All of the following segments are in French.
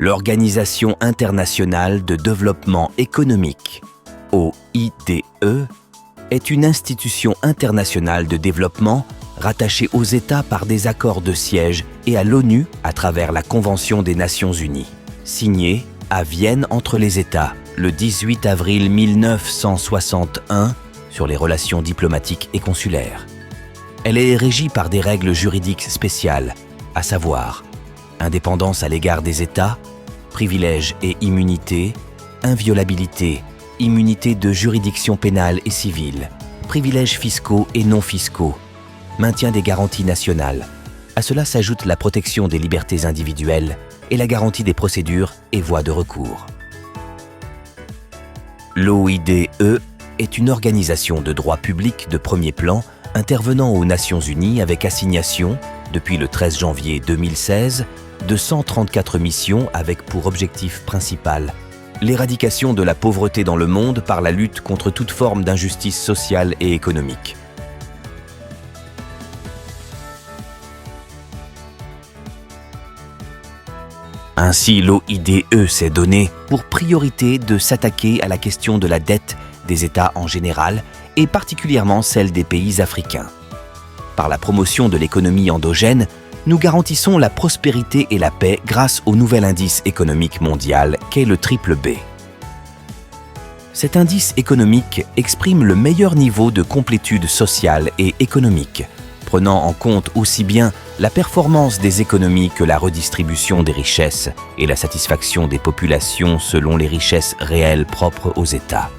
L'Organisation internationale de développement économique, OIDE, est une institution internationale de développement rattachée aux États par des accords de siège et à l'ONU à travers la Convention des Nations Unies, signée à Vienne entre les États le 18 avril 1961 sur les relations diplomatiques et consulaires. Elle est régie par des règles juridiques spéciales, à savoir indépendance à l'égard des États, privilèges et immunités, inviolabilité, immunité de juridiction pénale et civile, privilèges fiscaux et non fiscaux, maintien des garanties nationales. À cela s'ajoute la protection des libertés individuelles et la garantie des procédures et voies de recours. L'OIDE est une organisation de droit public de premier plan intervenant aux Nations Unies avec assignation, depuis le 13 janvier 2016, de 134 missions avec pour objectif principal l'éradication de la pauvreté dans le monde par la lutte contre toute forme d'injustice sociale et économique. Ainsi, l'OIDE s'est donné pour priorité de s'attaquer à la question de la dette des États en général et particulièrement celle des pays africains. Par la promotion de l'économie endogène, nous garantissons la prospérité et la paix grâce au nouvel indice économique mondial qu'est le triple B. Cet indice économique exprime le meilleur niveau de complétude sociale et économique, prenant en compte aussi bien la performance des économies que la redistribution des richesses et la satisfaction des populations selon les richesses réelles propres aux États.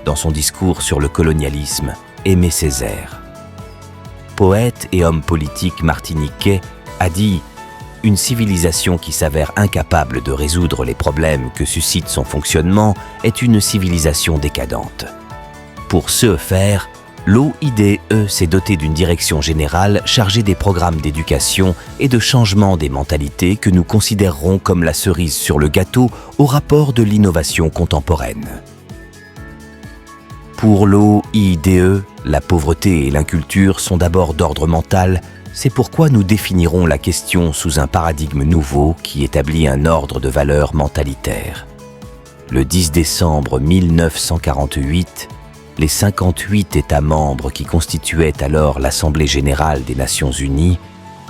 Dans son discours sur le colonialisme, Aimé Césaire, poète et homme politique martiniquais, a dit « Une civilisation qui s'avère incapable de résoudre les problèmes que suscite son fonctionnement est une civilisation décadente. » Pour ce faire, l'OIDE s'est dotée d'une direction générale chargée des programmes d'éducation et de changement des mentalités que nous considérerons comme la cerise sur le gâteau au rapport de l'innovation contemporaine. Pour l'OIDE, la pauvreté et l'inculture sont d'abord d'ordre mental, c'est pourquoi nous définirons la question sous un paradigme nouveau qui établit un ordre de valeurs mentalitaires. Le 10 décembre 1948, les 58 États membres qui constituaient alors l'Assemblée générale des Nations unies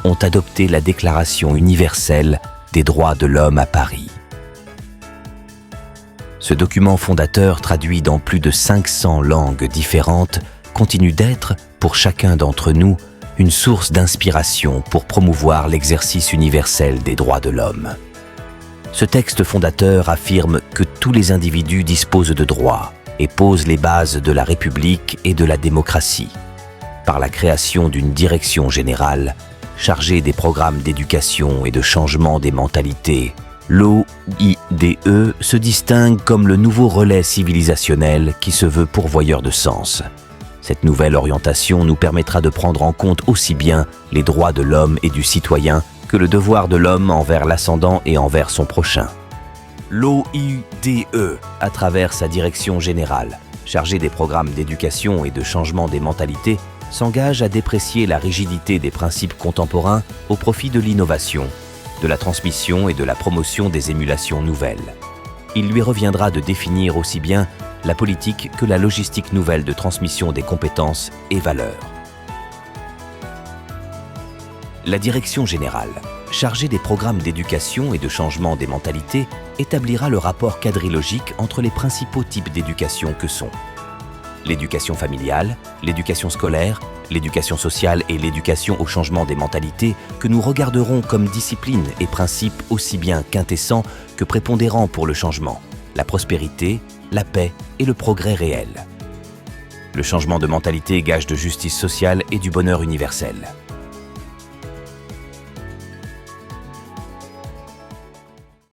ont adopté la Déclaration universelle des droits de l'homme à Paris. Ce document fondateur, traduit dans plus de 500 langues différentes, continue d'être, pour chacun d'entre nous, une source d'inspiration pour promouvoir l'exercice universel des droits de l'homme. Ce texte fondateur affirme que tous les individus disposent de droits et pose les bases de la République et de la démocratie, par la création d'une direction générale chargée des programmes d'éducation et de changement des mentalités. L'OIDE se distingue comme le nouveau relais civilisationnel qui se veut pourvoyeur de sens. Cette nouvelle orientation nous permettra de prendre en compte aussi bien les droits de l'homme et du citoyen que le devoir de l'homme envers l'ascendant et envers son prochain. L'OIDE, à travers sa direction générale, chargée des programmes d'éducation et de changement des mentalités, s'engage à déprécier la rigidité des principes contemporains au profit de l'innovation, de la transmission et de la promotion des émulations nouvelles. Il lui reviendra de définir aussi bien la politique que la logistique nouvelle de transmission des compétences et valeurs. La direction générale, chargée des programmes d'éducation et de changement des mentalités, établira le rapport quadrilogique entre les principaux types d'éducation que sont l'éducation familiale, l'éducation scolaire, l'éducation sociale et l'éducation au changement des mentalités que nous regarderons comme disciplines et principes aussi bien quintessents que prépondérants pour le changement, la prospérité, la paix et le progrès réel. Le changement de mentalité, gage de justice sociale et du bonheur universel.